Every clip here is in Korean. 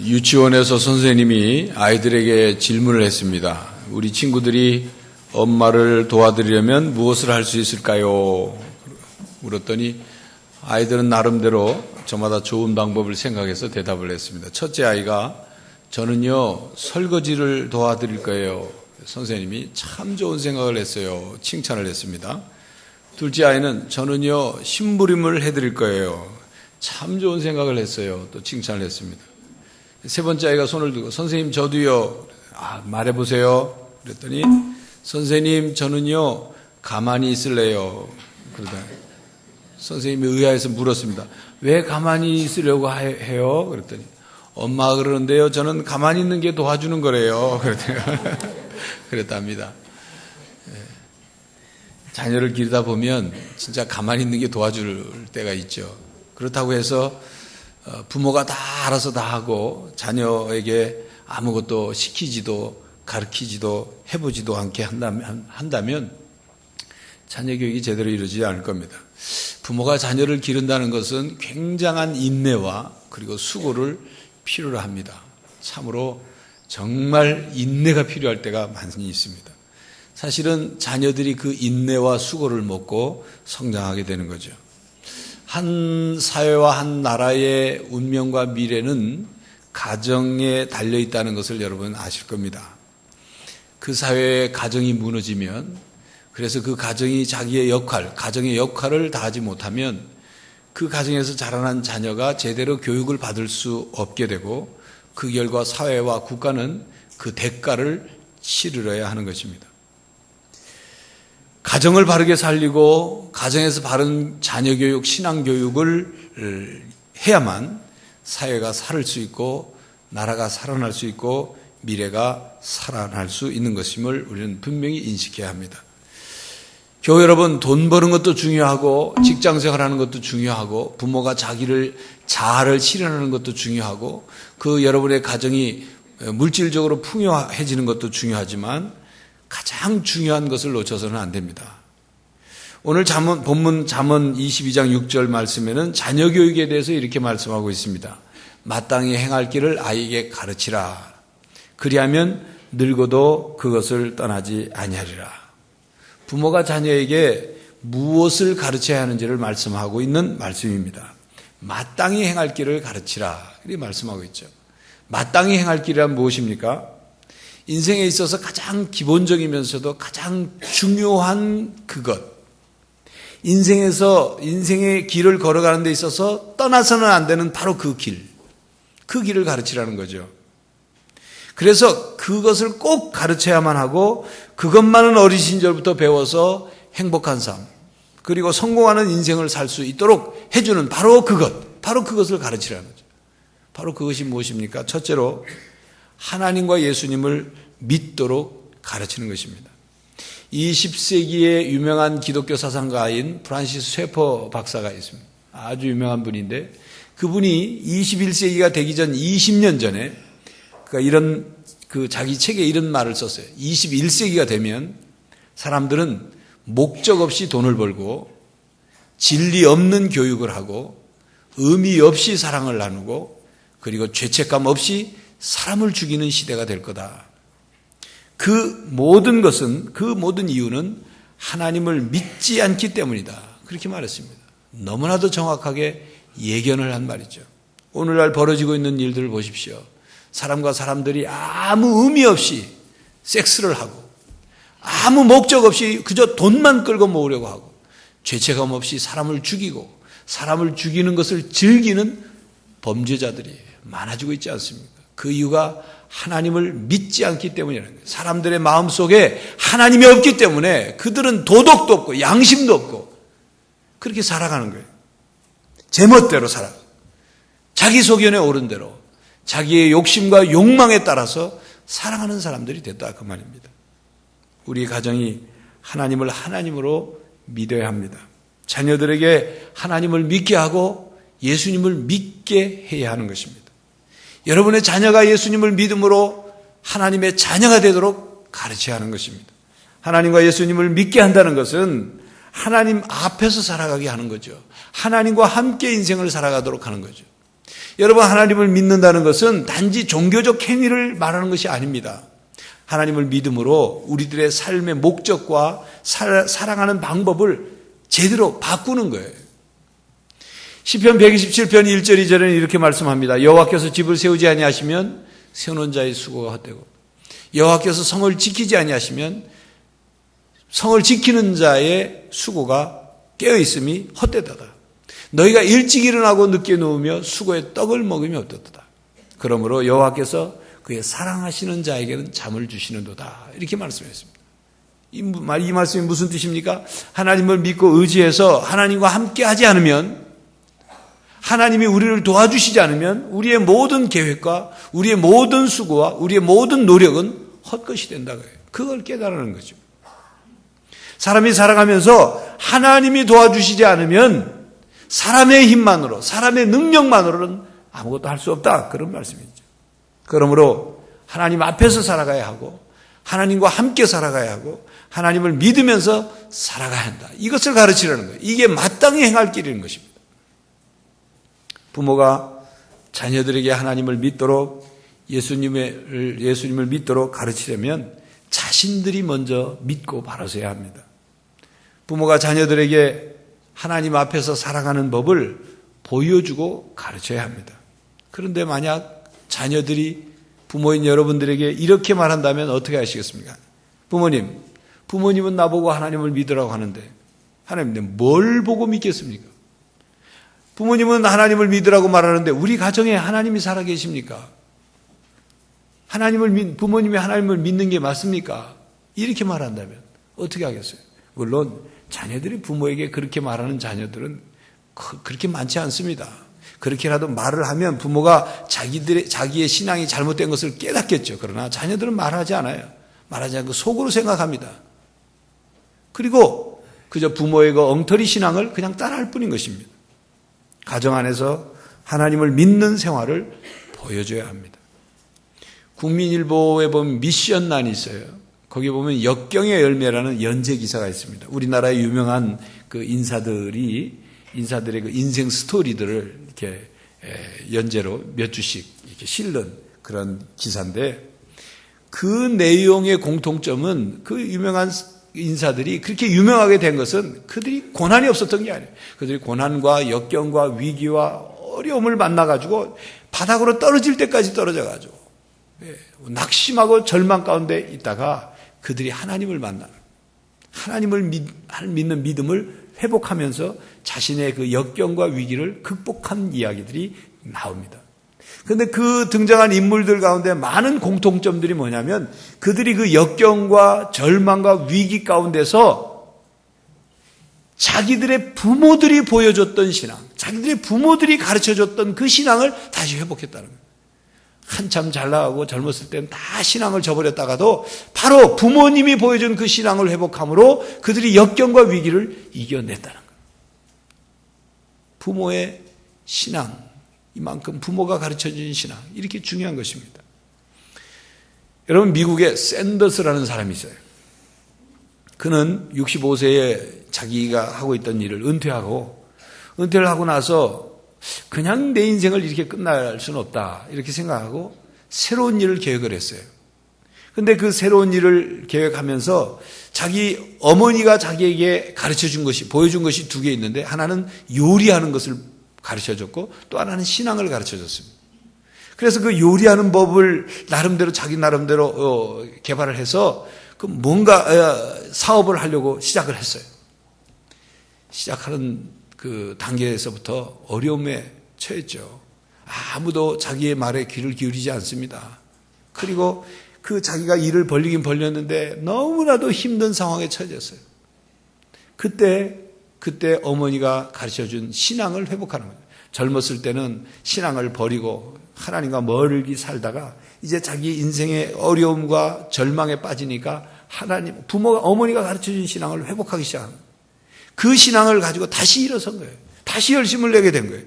유치원에서 선생님이 아이들에게 질문을 했습니다. 우리 친구들이 엄마를 도와드리려면 무엇을 할 수 있을까요? 물었더니 아이들은 나름대로 저마다 좋은 방법을 생각해서 대답을 했습니다. 첫째 아이가 저는요 설거지를 도와드릴 거예요. 선생님이 참 좋은 생각을 했어요. 칭찬을 했습니다. 둘째 아이는 저는요 심부름을 해드릴 거예요. 참 좋은 생각을 했어요. 또 칭찬을 했습니다. 세 번째 아이가 손을 들고 선생님 저도요. 말해보세요. 그랬더니 선생님 저는요 가만히 있을래요. 그러다 선생님이 의아해서 물었습니다. 왜 가만히 있으려고 해요? 그랬더니 엄마가 그러는데요 저는 가만히 있는 게 도와주는 거래요. 그랬답니다. 자녀를 기르다 보면 진짜 가만히 있는 게 도와줄 때가 있죠. 그렇다고 해서 부모가 다 알아서 다 하고 자녀에게 아무것도 시키지도 가르치지도 해보지도 않게 한다면 자녀 교육이 제대로 이루어지지 않을 겁니다. 부모가 자녀를 기른다는 것은 굉장한 인내와 그리고 수고를 필요로 합니다. 참으로 정말 인내가 필요할 때가 많이 있습니다. 사실은 자녀들이 그 인내와 수고를 먹고 성장하게 되는 거죠. 한 사회와 한 나라의 운명과 미래는 가정에 달려있다는 것을 여러분 아실 겁니다. 그 사회의 가정이 무너지면 그래서 그 가정이 자기의 가정의 역할을 다하지 못하면 그 가정에서 자라난 자녀가 제대로 교육을 받을 수 없게 되고 그 결과 사회와 국가는 그 대가를 치르러야 하는 것입니다. 가정을 바르게 살리고 가정에서 바른 자녀 교육, 신앙 교육을 해야만 사회가 살을 수 있고 나라가 살아날 수 있고 미래가 살아날 수 있는 것임을 우리는 분명히 인식해야 합니다. 교회 여러분 돈 버는 것도 중요하고 직장 생활하는 것도 중요하고 부모가 자아를 실현하는 것도 중요하고 그 여러분의 가정이 물질적으로 풍요해지는 것도 중요하지만 가장 중요한 것을 놓쳐서는 안 됩니다. 오늘 본문 잠언 22장 6절 말씀에는 자녀 교육에 대해서 이렇게 말씀하고 있습니다. 마땅히 행할 길을 아이에게 가르치라. 그리하면 늙어도 그것을 떠나지 아니하리라. 부모가 자녀에게 무엇을 가르쳐야 하는지를 말씀하고 있는 말씀입니다. 마땅히 행할 길을 가르치라. 이렇게 말씀하고 있죠. 마땅히 행할 길이란 무엇입니까? 인생에 있어서 가장 기본적이면서도 가장 중요한 그것. 인생의 길을 걸어가는 데 있어서 떠나서는 안 되는 바로 그 길을 가르치라는 거죠. 그래서 그것을 꼭 가르쳐야만 하고 그것만은 어린 시절부터 배워서 행복한 삶 그리고 성공하는 인생을 살 수 있도록 해주는 바로 그것을 가르치라는 거죠. 바로 그것이 무엇입니까? 첫째로 하나님과 예수님을 믿도록 가르치는 것입니다. 20세기의 유명한 기독교 사상가인 프란시스 셰퍼 박사가 있습니다. 아주 유명한 분인데 그분이 21세기가 되기 전 20년 전에 자기 책에 이런 말을 썼어요. 21세기가 되면 사람들은 목적 없이 돈을 벌고 진리 없는 교육을 하고 의미 없이 사랑을 나누고 그리고 죄책감 없이 사람을 죽이는 시대가 될 거다. 그 모든 이유는 하나님을 믿지 않기 때문이다. 그렇게 말했습니다. 너무나도 정확하게 예견을 한 말이죠. 오늘날 벌어지고 있는 일들을 보십시오. 사람과 사람들이 아무 의미 없이 섹스를 하고 아무 목적 없이 그저 돈만 끌고 모으려고 하고 죄책감 없이 사람을 죽이고 사람을 죽이는 것을 즐기는 범죄자들이 많아지고 있지 않습니까? 그 이유가 하나님을 믿지 않기 때문이라는 거예요. 사람들의 마음속에 하나님이 없기 때문에 그들은 도덕도 없고 양심도 없고 그렇게 살아가는 거예요. 제멋대로 살아가고 자기 소견에 오른 대로 자기의 욕심과 욕망에 따라서 살아가는 사람들이 됐다 그 말입니다. 우리 가정이 하나님을 하나님으로 믿어야 합니다. 자녀들에게 하나님을 믿게 하고 예수님을 믿게 해야 하는 것입니다. 여러분의 자녀가 예수님을 믿음으로 하나님의 자녀가 되도록 가르쳐야 하는 것입니다. 하나님과 예수님을 믿게 한다는 것은 하나님 앞에서 살아가게 하는 거죠. 하나님과 함께 인생을 살아가도록 하는 거죠. 여러분, 하나님을 믿는다는 것은 단지 종교적 행위를 말하는 것이 아닙니다. 하나님을 믿음으로 우리들의 삶의 목적과 살아가는 방법을 제대로 바꾸는 거예요. 시편 127편 1절 2절에는 이렇게 말씀합니다. 여호와께서 집을 세우지 아니하시면 세우는 자의 수고가 헛되고 여호와께서 성을 지키지 아니하시면 성을 지키는 자의 수고가 깨어있음이 헛되도다. 너희가 일찍 일어나고 늦게 누우며 수고의 떡을 먹으며 어떻도다. 그러므로 여호와께서 그의 사랑하시는 자에게는 잠을 주시는도다. 이렇게 말씀했습니다. 이 말씀이 무슨 뜻입니까? 하나님을 믿고 의지해서 하나님과 함께 하지 않으면, 하나님이 우리를 도와주시지 않으면 우리의 모든 계획과 우리의 모든 수고와 우리의 모든 노력은 헛것이 된다고요. 그걸 깨달는 거죠. 사람이 살아가면서 하나님이 도와주시지 않으면 사람의 힘만으로, 사람의 능력만으로는 아무것도 할 수 없다. 그런 말씀이죠. 그러므로 하나님 앞에서 살아가야 하고 하나님과 함께 살아가야 하고 하나님을 믿으면서 살아가야 한다. 이것을 가르치려는 거예요. 이게 마땅히 행할 길인 것입니다. 부모가 자녀들에게 하나님을 믿도록 예수님을 믿도록 가르치려면 자신들이 먼저 믿고 바로 서야 합니다. 부모가 자녀들에게 하나님 앞에서 살아가는 법을 보여주고 가르쳐야 합니다. 그런데 만약 자녀들이 부모인 여러분들에게 이렇게 말한다면 어떻게 하시겠습니까? 부모님은 나보고 하나님을 믿으라고 하는데 하나님 뭘 보고 믿겠습니까? 부모님은 하나님을 믿으라고 말하는데 우리 가정에 하나님이 살아계십니까? 부모님이 하나님을 믿는 게 맞습니까? 이렇게 말한다면 어떻게 하겠어요? 물론 자녀들이 부모에게 그렇게 말하는 자녀들은 그렇게 많지 않습니다. 그렇게라도 말을 하면 부모가 자기의 신앙이 잘못된 것을 깨닫겠죠. 그러나 자녀들은 말하지 않아요. 말하지 않고 속으로 생각합니다. 그리고 그저 부모의 그 엉터리 신앙을 그냥 따라할 뿐인 것입니다. 가정 안에서 하나님을 믿는 생활을 보여줘야 합니다. 국민일보에 보면 미션란이 있어요. 거기 보면 역경의 열매라는 연재 기사가 있습니다. 우리나라의 유명한 그 인사들의 그 인생 스토리들을 이렇게 연재로 몇 주씩 이렇게 실는 그런 기사인데, 그 내용의 공통점은 그 유명한 인사들이 그렇게 유명하게 된 것은 그들이 고난이 없었던 게 아니에요. 그들이 고난과 역경과 위기와 어려움을 만나가지고 바닥으로 떨어질 때까지 떨어져가지고 낙심하고 절망 가운데 있다가 그들이 하나님을 만나는, 하나님을 믿는 믿음을 회복하면서 자신의 그 역경과 위기를 극복한 이야기들이 나옵니다. 그런데 그 등장한 인물들 가운데 많은 공통점들이 뭐냐면 그들이 그 역경과 절망과 위기 가운데서 자기들의 부모들이 보여줬던 신앙, 자기들의 부모들이 가르쳐줬던 그 신앙을 다시 회복했다는 거예요. 한참 잘 나가고 젊었을 때는 다 신앙을 저버렸다가도 바로 부모님이 보여준 그 신앙을 회복함으로 그들이 역경과 위기를 이겨냈다는 거예요. 부모의 신앙, 이만큼 부모가 가르쳐준 신앙, 이렇게 중요한 것입니다. 여러분, 미국에 샌더스라는 사람이 있어요. 그는 65세에 자기가 하고 있던 일을 은퇴를 하고 나서 그냥 내 인생을 이렇게 끝날 수는 없다 이렇게 생각하고 새로운 일을 계획을 했어요. 그런데 그 새로운 일을 계획하면서 자기 어머니가 자기에게 가르쳐준 것이, 보여준 것이 두 개 있는데, 하나는 요리하는 것을 가르쳐줬고 또 하나는 신앙을 가르쳐줬습니다. 그래서 그 요리하는 법을 자기 나름대로 개발을 해서 그 뭔가 사업을 하려고 시작을 했어요. 시작하는 그 단계에서부터 어려움에 처했죠. 아무도 자기의 말에 귀를 기울이지 않습니다. 그리고 그 자기가 일을 벌리긴 벌렸는데 너무나도 힘든 상황에 처해졌어요. 그때 어머니가 가르쳐준 신앙을 회복하는 거예요. 젊었을 때는 신앙을 버리고 하나님과 멀리 살다가 이제 자기 인생의 어려움과 절망에 빠지니까 어머니가 가르쳐준 신앙을 회복하기 시작합니다. 그 신앙을 가지고 다시 일어선 거예요. 다시 열심을 내게 된 거예요.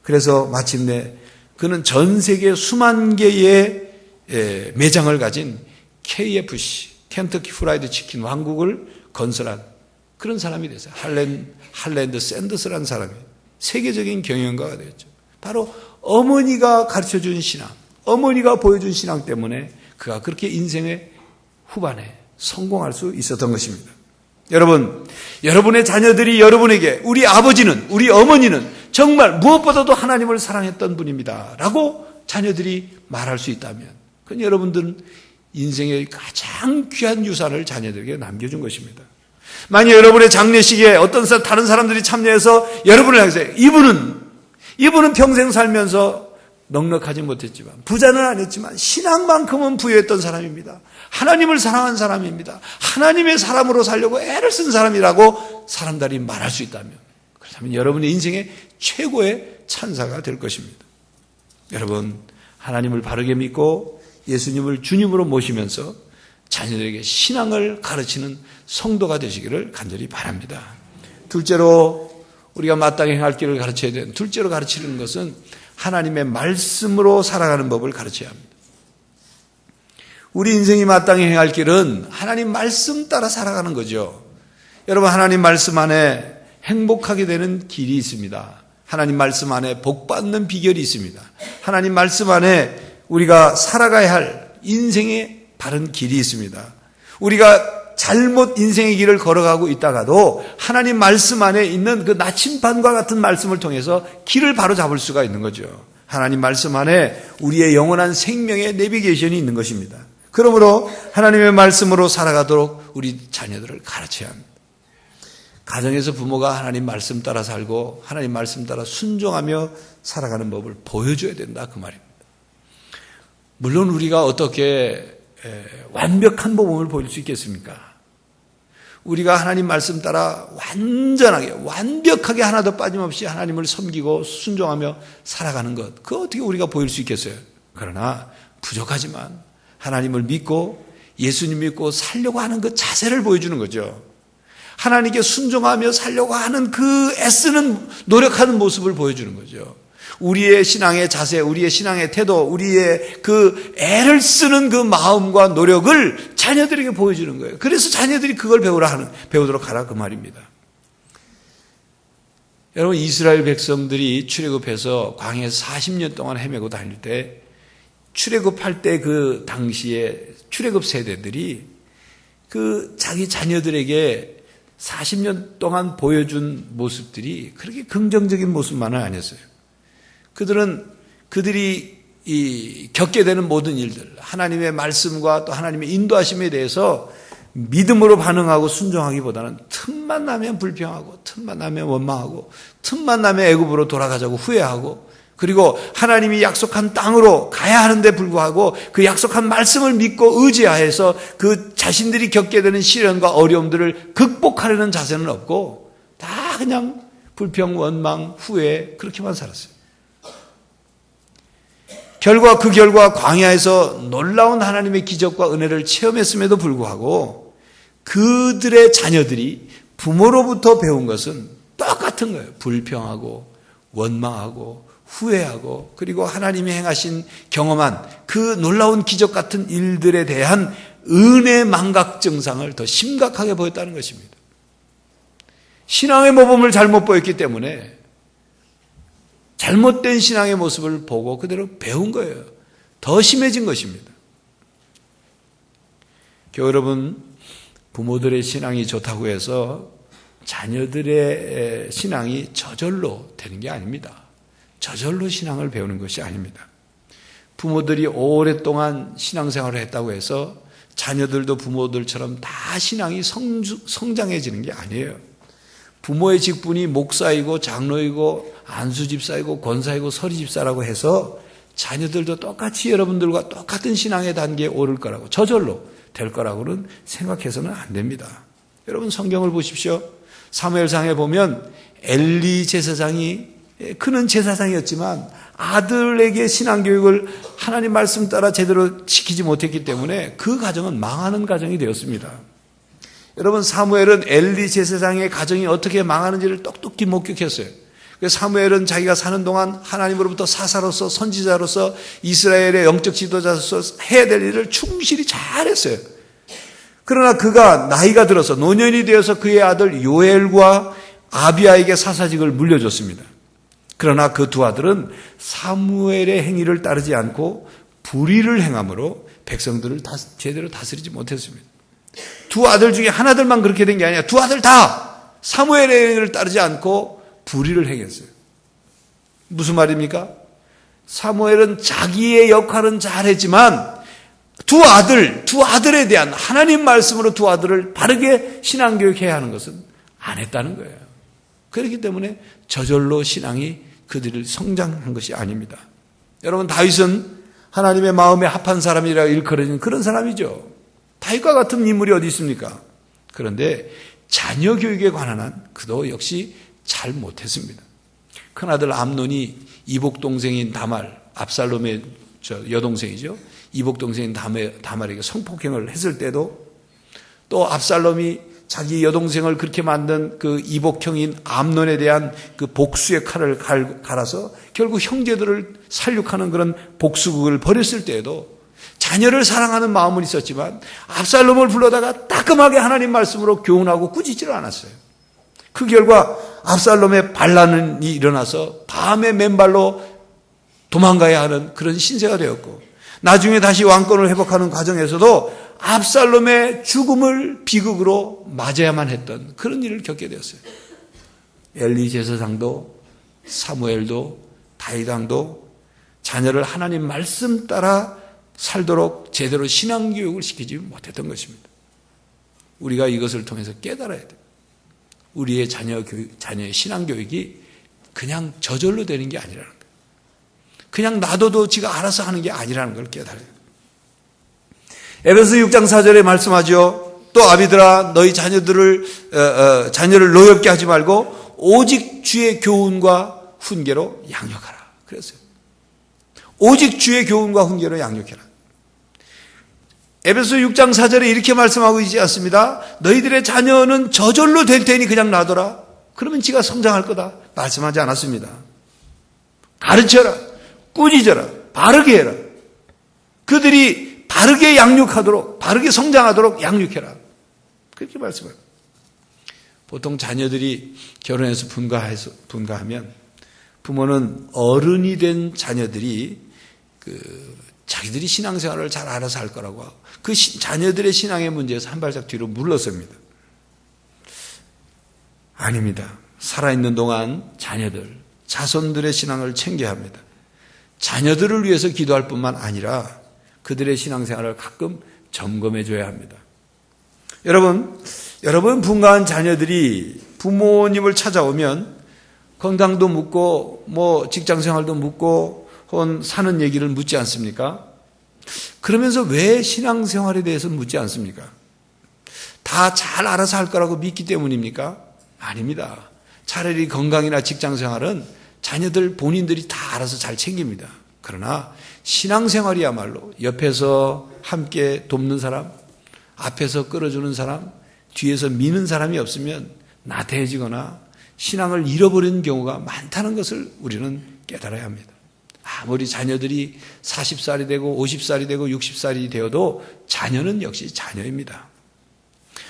그래서 마침내 그는 전 세계 수만 개의 매장을 가진 KFC, 켄터키 프라이드 치킨 왕국을 건설한 그런 사람이 됐어요. 할랜드 샌더스라는 사람이 세계적인 경영가가 되었죠. 바로 어머니가 가르쳐준 신앙, 어머니가 보여준 신앙 때문에 그가 그렇게 인생의 후반에 성공할 수 있었던 것입니다. 여러분, 여러분의 자녀들이 여러분에게 우리 아버지는, 우리 어머니는 정말 무엇보다도 하나님을 사랑했던 분입니다 라고 자녀들이 말할 수 있다면 그건 여러분들은 인생의 가장 귀한 유산을 자녀들에게 남겨준 것입니다. 만약 여러분의 장례식에 어떤 다른 사람들이 참여해서 여러분을 향해서 이분은 평생 살면서 넉넉하지 못했지만 부자는 아니었지만 신앙만큼은 부유했던 사람입니다. 하나님을 사랑한 사람입니다. 하나님의 사람으로 살려고 애를 쓴 사람이라고 사람들이 말할 수 있다면 그렇다면 여러분의 인생의 최고의 찬사가 될 것입니다. 여러분, 하나님을 바르게 믿고 예수님을 주님으로 모시면서 자녀들에게 신앙을 가르치는 성도가 되시기를 간절히 바랍니다. 둘째로 우리가 마땅히 행할 길을 가르쳐야 되는 둘째로 가르치는 것은 하나님의 말씀으로 살아가는 법을 가르쳐야 합니다. 우리 인생이 마땅히 행할 길은 하나님 말씀 따라 살아가는 거죠. 여러분, 하나님 말씀 안에 행복하게 되는 길이 있습니다. 하나님 말씀 안에 복받는 비결이 있습니다. 하나님 말씀 안에 우리가 살아가야 할 인생의 바른 길이 있습니다. 우리가 잘못 인생의 길을 걸어가고 있다가도 하나님 말씀 안에 있는 그 나침반과 같은 말씀을 통해서 길을 바로 잡을 수가 있는 거죠. 하나님 말씀 안에 우리의 영원한 생명의 내비게이션이 있는 것입니다. 그러므로 하나님의 말씀으로 살아가도록 우리 자녀들을 가르쳐야 합니다. 가정에서 부모가 하나님 말씀 따라 살고 하나님 말씀 따라 순종하며 살아가는 법을 보여줘야 된다, 그 말입니다. 물론 우리가 어떻게 완벽한 모범을 보일 수 있겠습니까? 우리가 하나님 말씀 따라 완전하게 완벽하게 하나도 빠짐없이 하나님을 섬기고 순종하며 살아가는 것, 그거 어떻게 우리가 보일 수 있겠어요? 그러나 부족하지만 하나님을 믿고 예수님 믿고 살려고 하는 그 자세를 보여주는 거죠. 하나님께 순종하며 살려고 하는 그 애쓰는 노력하는 모습을 보여주는 거죠. 우리의 신앙의 자세, 우리의 신앙의 태도, 우리의 그 애를 쓰는 그 마음과 노력을 자녀들에게 보여주는 거예요. 그래서 자녀들이 그걸 배우도록 하라, 그 말입니다. 여러분, 이스라엘 백성들이 출애굽해서 광야에서 40년 동안 헤매고 다닐 때 출애굽할 때 그 당시에 출애굽 세대들이 그 자기 자녀들에게 40년 동안 보여준 모습들이 그렇게 긍정적인 모습만은 아니었어요. 그들이 겪게 되는 모든 일들, 하나님의 말씀과 또 하나님의 인도하심에 대해서 믿음으로 반응하고 순종하기보다는 틈만 나면 불평하고, 틈만 나면 원망하고, 틈만 나면 애굽으로 돌아가자고 후회하고, 그리고 하나님이 약속한 땅으로 가야 하는데 불구하고 그 약속한 말씀을 믿고 의지하여서 그 자신들이 겪게 되는 시련과 어려움들을 극복하려는 자세는 없고 다 그냥 불평, 원망, 후회, 그렇게만 살았어요. 그 결과 광야에서 놀라운 하나님의 기적과 은혜를 체험했음에도 불구하고 그들의 자녀들이 부모로부터 배운 것은 똑같은 거예요. 불평하고 원망하고 후회하고, 그리고 하나님이 행하신 경험한 그 놀라운 기적 같은 일들에 대한 은혜 망각 증상을 더 심각하게 보였다는 것입니다. 신앙의 모범을 잘못 보였기 때문에 잘못된 신앙의 모습을 보고 그대로 배운 거예요. 더 심해진 것입니다. 여러분, 부모들의 신앙이 좋다고 해서 자녀들의 신앙이 저절로 되는 게 아닙니다. 저절로 신앙을 배우는 것이 아닙니다. 부모들이 오랫동안 신앙생활을 했다고 해서 자녀들도 부모들처럼 다 신앙이 성장해지는 게 아니에요. 부모의 직분이 목사이고 장로이고 안수집사이고 권사이고 서리집사라고 해서 자녀들도 똑같이 여러분들과 똑같은 신앙의 단계에 오를 거라고, 저절로 될 거라고는 생각해서는 안 됩니다. 여러분, 성경을 보십시오. 사무엘상에 보면 엘리 제사장이, 그는 제사장이었지만 아들에게 신앙교육을 하나님 말씀 따라 제대로 시키지 못했기 때문에 그 가정은 망하는 가정이 되었습니다. 여러분, 사무엘은 엘리 제사장의 가정이 어떻게 망하는지를 똑똑히 목격했어요. 사무엘은 자기가 사는 동안 하나님으로부터 사사로서, 선지자로서, 이스라엘의 영적 지도자로서 해야 될 일을 충실히 잘했어요. 그러나 그가 나이가 들어서 노년이 되어서 그의 아들 요엘과 아비야에게 사사직을 물려줬습니다. 그러나 그 두 아들은 사무엘의 행위를 따르지 않고 불의를 행함으로 백성들을 제대로 다스리지 못했습니다. 두 아들 중에 하나들만 그렇게 된 게 아니라 두 아들 다 사무엘의 행위를 따르지 않고 불의를 행했어요. 무슨 말입니까? 사무엘은 자기의 역할은 잘했지만 두 아들에 대한 하나님 말씀으로 두 아들을 바르게 신앙교육해야 하는 것은 안 했다는 거예요. 그렇기 때문에 저절로 신앙이 그들을 성장한 것이 아닙니다. 여러분, 다윗은 하나님의 마음에 합한 사람이라 일컬어진 그런 사람이죠. 다윗과 같은 인물이 어디 있습니까? 그런데 자녀 교육에 관한 한 그도 역시 잘 못했습니다. 큰아들 암논이 이복 동생인 다말, 압살롬의 여동생이죠. 이복 동생인 다말에게 성폭행을 했을 때도, 또 압살롬이 자기 여동생을 그렇게 만든 그 이복형인 암논에 대한 그 복수의 칼을 갈아서 결국 형제들을 살육하는 그런 복수극을 벌였을 때에도 자녀를 사랑하는 마음은 있었지만 압살롬을 불러다가 따끔하게 하나님 말씀으로 교훈하고 꾸짖지를 않았어요. 그 결과 압살롬의 반란이 일어나서 밤에 맨발로 도망가야 하는 그런 신세가 되었고, 나중에 다시 왕권을 회복하는 과정에서도 압살롬의 죽음을 비극으로 맞아야만 했던 그런 일을 겪게 되었어요. 엘리 제사장도 사무엘도 다윗 왕도 자녀를 하나님 말씀 따라 살도록 제대로 신앙교육을 시키지 못했던 것입니다. 우리가 이것을 통해서 깨달아야 돼요. 우리의 자녀의 신앙교육이 그냥 저절로 되는 게 아니라는 거예요. 그냥 놔둬도 지가 알아서 하는 게 아니라는 걸 깨달아요. 에베소 6장 4절에 말씀하죠. 또 아비들아, 너희 자녀를 노엽게 하지 말고 오직 주의 교훈과 훈계로 양육하라. 그랬어요. 오직 주의 교훈과 훈계로 양육해라. 에베소 6장 4절에 이렇게 말씀하고 있지 않습니다. 너희들의 자녀는 저절로 될 테니 그냥 놔둬라. 그러면 지가 성장할 거다. 말씀하지 않았습니다. 가르쳐라. 꾸짖어라. 바르게 해라. 그들이 바르게 양육하도록, 바르게 성장하도록 양육해라. 그렇게 말씀해요. 보통 자녀들이 결혼해서 분가하면 부모는 어른이 된 자녀들이 자기들이 신앙생활을 잘 알아서 할 거라고 하고, 그 자녀들의 신앙의 문제에서 한 발짝 뒤로 물러섭니다. 아닙니다. 살아있는 동안 자손들의 신앙을 챙겨야 합니다. 자녀들을 위해서 기도할 뿐만 아니라 그들의 신앙생활을 가끔 점검해 줘야 합니다. 여러분 분가한 자녀들이 부모님을 찾아오면 건강도 묻고 직장생활도 묻고 사는 얘기를 묻지 않습니까? 그러면서 왜 신앙생활에 대해서 묻지 않습니까? 다 잘 알아서 할 거라고 믿기 때문입니까? 아닙니다. 차라리 건강이나 직장생활은 자녀들 본인들이 다 알아서 잘 챙깁니다. 그러나 신앙생활이야말로 옆에서 함께 돕는 사람, 앞에서 끌어주는 사람, 뒤에서 미는 사람이 없으면 나태해지거나 신앙을 잃어버리는 경우가 많다는 것을 우리는 깨달아야 합니다. 아무리 자녀들이 40살이 되고 50살이 되고 60살이 되어도 자녀는 역시 자녀입니다.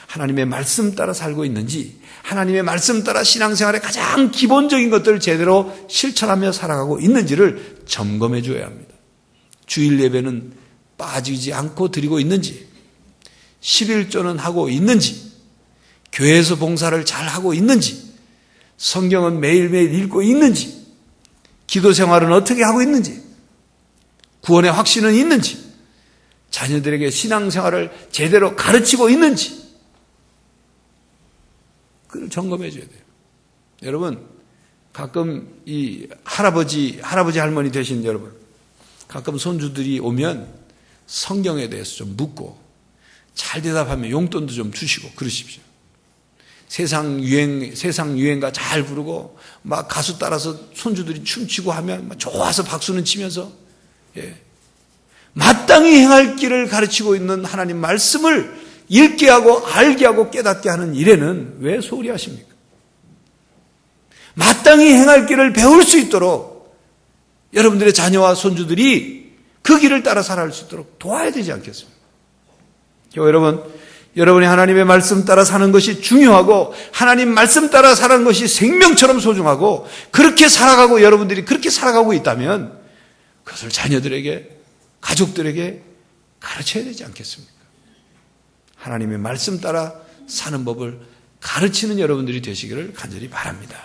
하나님의 말씀 따라 살고 있는지, 하나님의 말씀 따라 신앙생활의 가장 기본적인 것들을 제대로 실천하며 살아가고 있는지를 점검해 줘야 합니다. 주일 예배는 빠지지 않고 드리고 있는지, 11조는 하고 있는지, 교회에서 봉사를 잘 하고 있는지, 성경은 매일매일 읽고 있는지, 기도 생활은 어떻게 하고 있는지, 구원의 확신은 있는지, 자녀들에게 신앙생활을 제대로 가르치고 있는지, 그걸 점검해 줘야 돼요. 여러분, 가끔 이 할아버지 할머니 되신 여러분, 가끔 손주들이 오면 성경에 대해서 좀 묻고 잘 대답하면 용돈도 좀 주시고 그러십시오. 세상 유행가 잘 부르고 막 가수 따라서 손주들이 춤추고 하면 막 좋아서 박수는 치면서, 마땅히 행할 길을 가르치고 있는 하나님 말씀을 읽게 하고 알게 하고 깨닫게 하는 일에는 왜 소홀히 하십니까? 마땅히 행할 길을 배울 수 있도록 여러분들의 자녀와 손주들이 그 길을 따라 살아갈 수 있도록 도와야 되지 않겠습니까? 여러분, 여러분이 하나님의 말씀 따라 사는 것이 중요하고 하나님 말씀 따라 사는 것이 생명처럼 소중하고 그렇게 살아가고 여러분들이 그렇게 살아가고 있다면 그것을 자녀들에게 가족들에게 가르쳐야 되지 않겠습니까? 하나님의 말씀 따라 사는 법을 가르치는 여러분들이 되시기를 간절히 바랍니다.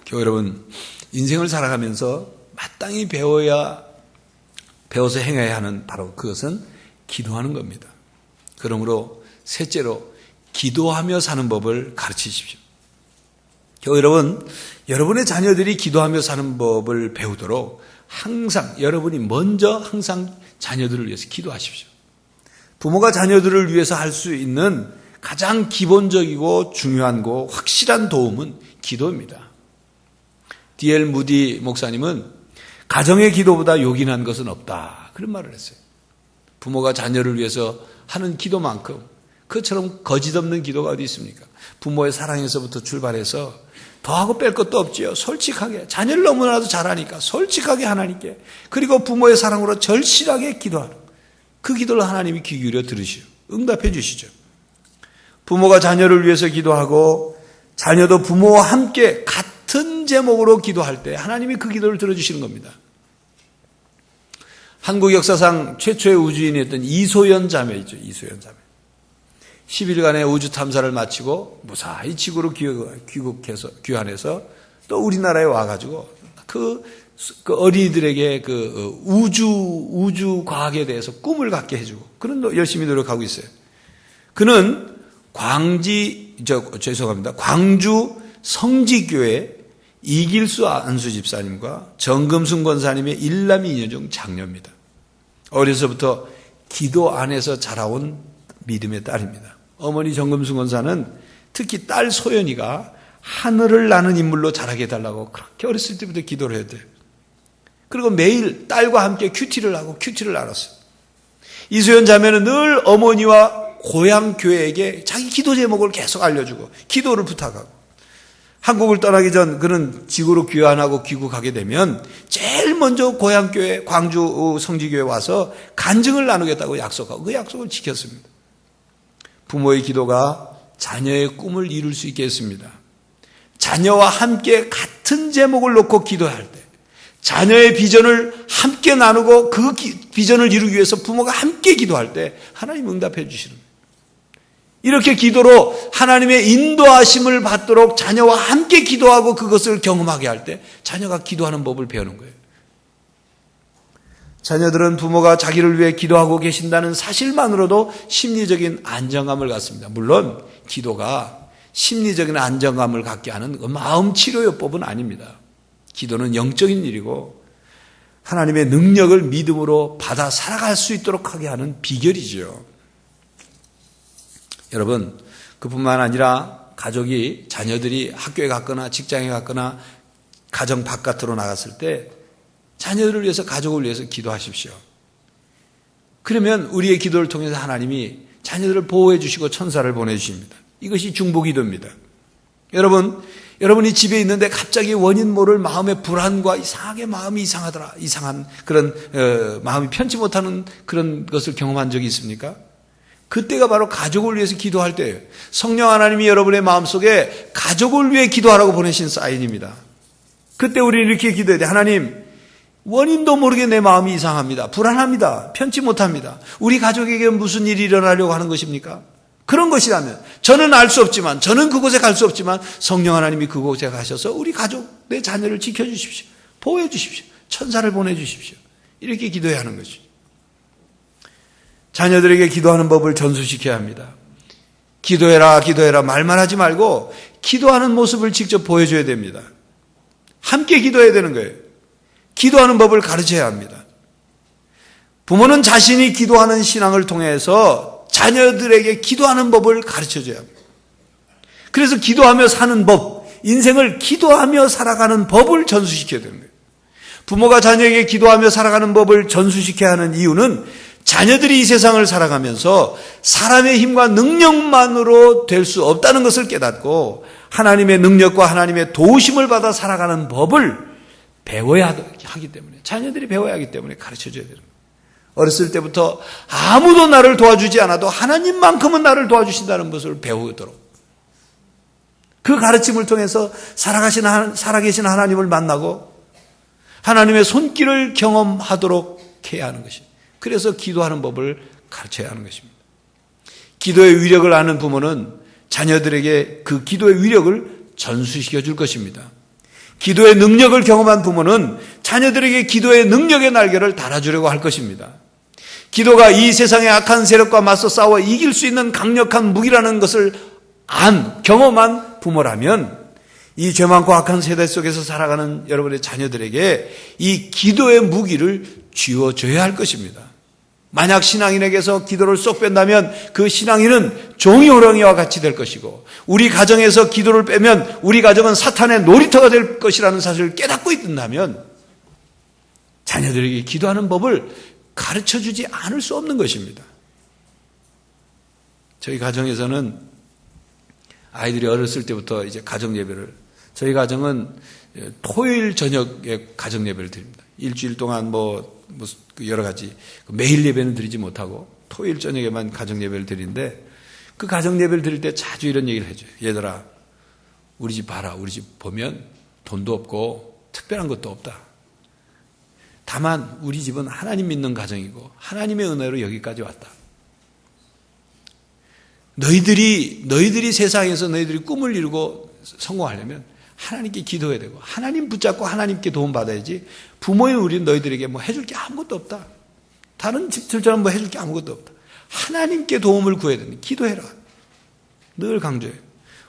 교회 여러분, 인생을 살아가면서 마땅히 배워서 행해야 하는 바로 그것은 기도하는 겁니다. 그러므로 셋째로 기도하며 사는 법을 가르치십시오. 교회 여러분, 여러분의 자녀들이 기도하며 사는 법을 배우도록 항상 여러분이 먼저 항상 자녀들을 위해서 기도하십시오. 부모가 자녀들을 위해서 할 수 있는 가장 기본적이고 중요한 거 확실한 도움은 기도입니다. D.L. 무디 목사님은 가정의 기도보다 요긴한 것은 없다, 그런 말을 했어요. 부모가 자녀를 위해서 하는 기도만큼 그처럼 거짓없는 기도가 어디 있습니까? 부모의 사랑에서부터 출발해서 더하고 뺄 것도 없지요. 솔직하게 자녀를 너무나도 잘하니까 솔직하게 하나님께, 그리고 부모의 사랑으로 절실하게 기도하는 그 기도를 하나님이 귀 기울여 들으시오, 응답해 주시죠. 부모가 자녀를 위해서 기도하고 자녀도 부모와 함께 같은 제목으로 기도할 때 하나님이 그 기도를 들어주시는 겁니다. 한국 역사상 최초의 우주인이었던 이소연 자매 있죠. 이소연 자매. 10일간의 우주 탐사를 마치고 무사히 지구로 귀환해서 또 우리나라에 와가지고 그 어린이들에게 그 우주 과학에 대해서 꿈을 갖게 해주고 그런 열심히 노력하고 있어요. 그는 광주 성지교회 이길수 안수 집사님과 정금순 권사님의 일남 이녀 중 장녀입니다. 어려서부터 기도 안에서 자라온 믿음의 딸입니다. 어머니 정금순 권사는 특히 딸 소연이가 하늘을 나는 인물로 자라게 해달라고 그렇게 어렸을 때부터 기도를 해야 돼요. 그리고 매일 딸과 함께 큐티를 하고 큐티를 나눴어요. 이소연 자매는 늘 어머니와 고향 교회에게 자기 기도 제목을 계속 알려주고 기도를 부탁하고, 한국을 떠나기 전 그는 지구로 귀환하고 귀국하게 되면 제일 먼저 고향 교회 광주 성지교회 와서 간증을 나누겠다고 약속하고 그 약속을 지켰습니다. 부모의 기도가 자녀의 꿈을 이룰 수 있게 했습니다. 자녀와 함께 같은 제목을 놓고 기도할 때, 자녀의 비전을 함께 나누고 그 비전을 이루기 위해서 부모가 함께 기도할 때 하나님 응답해 주시는 거예요. 이렇게 기도로 하나님의 인도하심을 받도록 자녀와 함께 기도하고 그것을 경험하게 할 때 자녀가 기도하는 법을 배우는 거예요. 자녀들은 부모가 자기를 위해 기도하고 계신다는 사실만으로도 심리적인 안정감을 갖습니다. 물론 기도가 심리적인 안정감을 갖게 하는 마음 치료요법은 아닙니다. 기도는 영적인 일이고 하나님의 능력을 믿음으로 받아 살아갈 수 있도록 하게 하는 비결이죠. 여러분, 그뿐만 아니라 가족이, 자녀들이 학교에 갔거나 직장에 갔거나 가정 바깥으로 나갔을 때 자녀들을 위해서, 가족을 위해서 기도하십시오. 그러면 우리의 기도를 통해서 하나님이 자녀들을 보호해 주시고 천사를 보내주십니다. 이것이 중보기도입니다. 여러분이 집에 있는데 갑자기 원인 모를 마음의 불안과 이상하게 마음이 이상하더라, 이상한 그런 마음이 편치 못하는 그런 것을 경험한 적이 있습니까? 그때가 바로 가족을 위해서 기도할 때예요. 성령 하나님이 여러분의 마음속에 가족을 위해 기도하라고 보내신 사인입니다. 그때 우리는 이렇게 기도해야 돼. 하나님, 원인도 모르게 내 마음이 이상합니다. 불안합니다. 편치 못합니다. 우리 가족에게 무슨 일이 일어나려고 하는 것입니까? 그런 것이라면 저는 알 수 없지만, 저는 그곳에 갈 수 없지만 성령 하나님이 그곳에 가셔서 우리 가족, 내 자녀를 지켜주십시오. 보호해 주십시오. 천사를 보내주십시오. 이렇게 기도해야 하는 것이죠. 자녀들에게 기도하는 법을 전수시켜야 합니다. 기도해라, 기도해라 말만 하지 말고 기도하는 모습을 직접 보여줘야 됩니다. 함께 기도해야 되는 거예요. 기도하는 법을 가르쳐야 합니다. 부모는 자신이 기도하는 신앙을 통해서 자녀들에게 기도하는 법을 가르쳐줘야 합니다. 그래서 기도하며 사는 법, 인생을 기도하며 살아가는 법을 전수시켜야 되는 거예요. 부모가 자녀에게 기도하며 살아가는 법을 전수시켜야 하는 이유는 자녀들이 이 세상을 살아가면서 사람의 힘과 능력만으로 될 수 없다는 것을 깨닫고 하나님의 능력과 하나님의 도우심을 받아 살아가는 법을 배워야 하기 때문에, 자녀들이 배워야 하기 때문에 가르쳐줘야 되는 거예요. 어렸을 때부터 아무도 나를 도와주지 않아도 하나님만큼은 나를 도와주신다는 것을 배우도록, 그 가르침을 통해서 살아계신 하나님을 만나고 하나님의 손길을 경험하도록 해야 하는 것입니다. 그래서 기도하는 법을 가르쳐야 하는 것입니다. 기도의 위력을 아는 부모는 자녀들에게 그 기도의 위력을 전수시켜 줄 것입니다. 기도의 능력을 경험한 부모는 자녀들에게 기도의 능력의 날개를 달아주려고 할 것입니다. 기도가 이 세상의 악한 세력과 맞서 싸워 이길 수 있는 강력한 무기라는 것을 경험한 부모라면 이 죄 많고 악한 세대 속에서 살아가는 여러분의 자녀들에게 이 기도의 무기를 쥐어줘야 할 것입니다. 만약 신앙인에게서 기도를 쏙 뺀다면 그 신앙인은 종이 호랑이와 같이 될 것이고, 우리 가정에서 기도를 빼면 우리 가정은 사탄의 놀이터가 될 것이라는 사실을 깨닫고 있다면 자녀들에게 기도하는 법을 가르쳐주지 않을 수 없는 것입니다. 저희 가정에서는 아이들이 어렸을 때부터 이제 가정 예배를, 저희 가정은 토요일 저녁에 가정 예배를 드립니다. 일주일 동안 여러 가지 매일 예배는 드리지 못하고 토요일 저녁에만 가정 예배를 드리는데, 그 가정 예배를 드릴 때 자주 이런 얘기를 해줘요. 얘들아, 우리 집 봐라. 우리 집 보면 돈도 없고 특별한 것도 없다. 다만 우리 집은 하나님 믿는 가정이고 하나님의 은혜로 여기까지 왔다. 너희들이 세상에서 너희들이 꿈을 이루고 성공하려면 하나님께 기도해야 되고 하나님 붙잡고 하나님께 도움 받아야지, 부모인 우리는 너희들에게 해줄 게 아무것도 없다. 다른 집들처럼 해줄 게 아무것도 없다. 하나님께 도움을 구해야 된다. 기도해라. 늘 강조해요.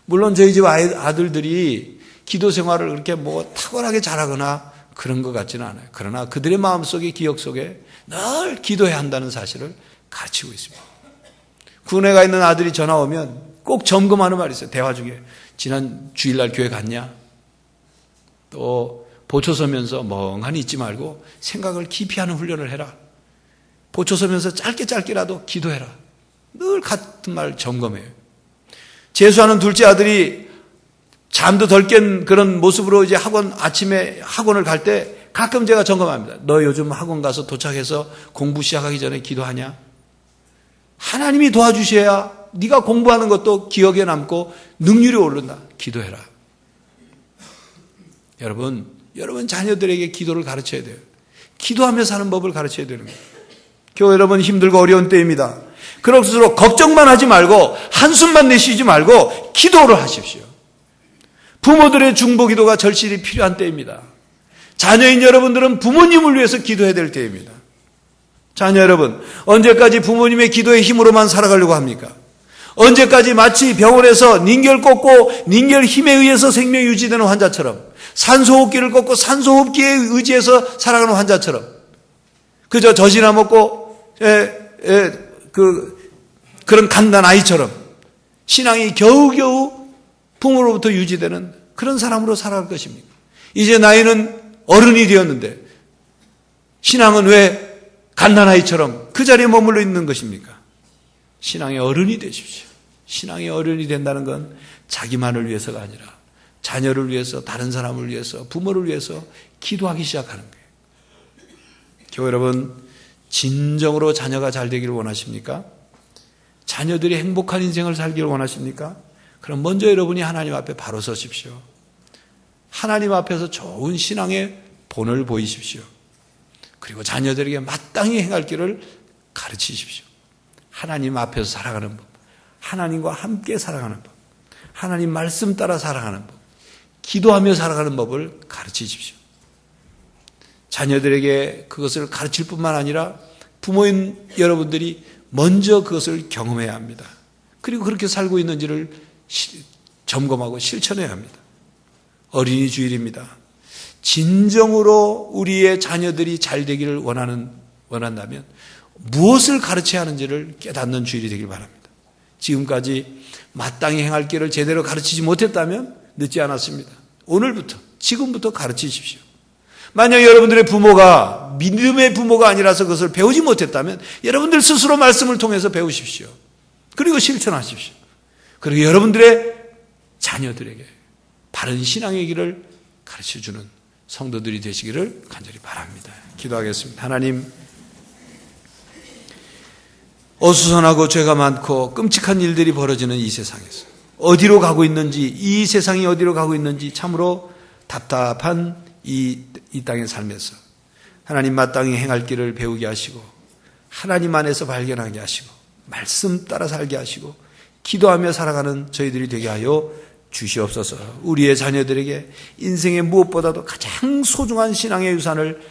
물론 저희 집 아들들이 기도 생활을 그렇게 탁월하게 잘하거나 그런 것 같지는 않아요. 그러나 그들의 마음속에, 기억 속에 늘 기도해야 한다는 사실을 가르치고 있습니다. 군에 가 있는 아들이 전화 오면 꼭 점검하는 말이 있어요. 대화 중에. 지난 주일날 교회 갔냐? 또 보초 서면서 멍하니 있지 말고 생각을 깊이 하는 훈련을 해라. 보초 서면서 짧게라도 기도해라. 늘 같은 말 점검해요. 재수하는 둘째 아들이 잠도 덜 깬 그런 모습으로 이제 아침에 학원을 갈 때 가끔 제가 점검합니다. 너 요즘 학원 가서 도착해서 공부 시작하기 전에 기도하냐? 하나님이 도와주셔야 네가 공부하는 것도 기억에 남고 능률이 오른다. 기도해라. 여러분 자녀들에게 기도를 가르쳐야 돼요. 기도하며 사는 법을 가르쳐야 되는 거예요. 교회 여러분, 힘들고 어려운 때입니다. 그럴수록 걱정만 하지 말고 한숨만 내쉬지 말고 기도를 하십시오. 부모들의 중보기도가 절실히 필요한 때입니다. 자녀인 여러분들은 부모님을 위해서 기도해야 될 때입니다. 자녀 여러분, 언제까지 부모님의 기도의 힘으로만 살아가려고 합니까? 언제까지 마치 병원에서 닌겔 꽂고 닌겔 힘에 의해서 생명이 유지되는 환자처럼, 산소호흡기를 꽂고 산소호흡기에 의지해서 살아가는 환자처럼, 그저 젖이나 먹고 그런 갓난 아이처럼 신앙이 겨우겨우 부모로부터 유지되는 그런 사람으로 살아갈 것입니까? 이제 나이는 어른이 되었는데 신앙은 왜 갓난아이처럼 그 자리에 머물러 있는 것입니까? 신앙의 어른이 되십시오. 신앙의 어른이 된다는 건 자기만을 위해서가 아니라 자녀를 위해서, 다른 사람을 위해서, 부모를 위해서 기도하기 시작하는 거예요. 교회 여러분, 진정으로 자녀가 잘 되기를 원하십니까? 자녀들이 행복한 인생을 살기를 원하십니까? 그럼 먼저 여러분이 하나님 앞에 바로 서십시오. 하나님 앞에서 좋은 신앙의 본을 보이십시오. 그리고 자녀들에게 마땅히 행할 길을 가르치십시오. 하나님 앞에서 살아가는 법, 하나님과 함께 살아가는 법, 하나님 말씀 따라 살아가는 법, 기도하며 살아가는 법을 가르치십시오. 자녀들에게 그것을 가르칠 뿐만 아니라 부모인 여러분들이 먼저 그것을 경험해야 합니다. 그리고 그렇게 살고 있는지를 점검하고 실천해야 합니다. 어린이 주일입니다. 진정으로 우리의 자녀들이 잘 되기를 원한다면 무엇을 가르쳐야 하는지를 깨닫는 주일이 되길 바랍니다. 지금까지 마땅히 행할 길을 제대로 가르치지 못했다면 늦지 않았습니다. 오늘부터, 지금부터 가르치십시오. 만약 여러분들의 부모가 믿음의 부모가 아니라서 그것을 배우지 못했다면 여러분들 스스로 말씀을 통해서 배우십시오. 그리고 실천하십시오. 그리고 여러분들의 자녀들에게 바른 신앙의 길을 가르쳐주는 성도들이 되시기를 간절히 바랍니다. 기도하겠습니다. 하나님, 어수선하고 죄가 많고 끔찍한 일들이 벌어지는 이 세상에서 어디로 가고 있는지, 이 세상이 어디로 가고 있는지 참으로 답답한 이 땅의 삶에서 하나님 마땅히 행할 길을 배우게 하시고 하나님 안에서 발견하게 하시고 말씀 따라 살게 하시고 기도하며 살아가는 저희들이 되게 하여 주시옵소서. 우리의 자녀들에게 인생의 무엇보다도 가장 소중한 신앙의 유산을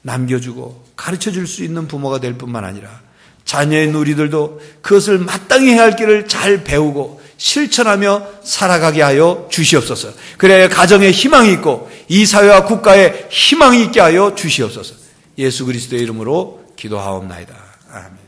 남겨주고 가르쳐줄 수 있는 부모가 될 뿐만 아니라 자녀의 누리들도 그것을 마땅히 해야 할 길을 잘 배우고 실천하며 살아가게 하여 주시옵소서. 그래야 가정에 희망이 있고 이 사회와 국가에 희망이 있게 하여 주시옵소서. 예수 그리스도의 이름으로 기도하옵나이다. 아멘.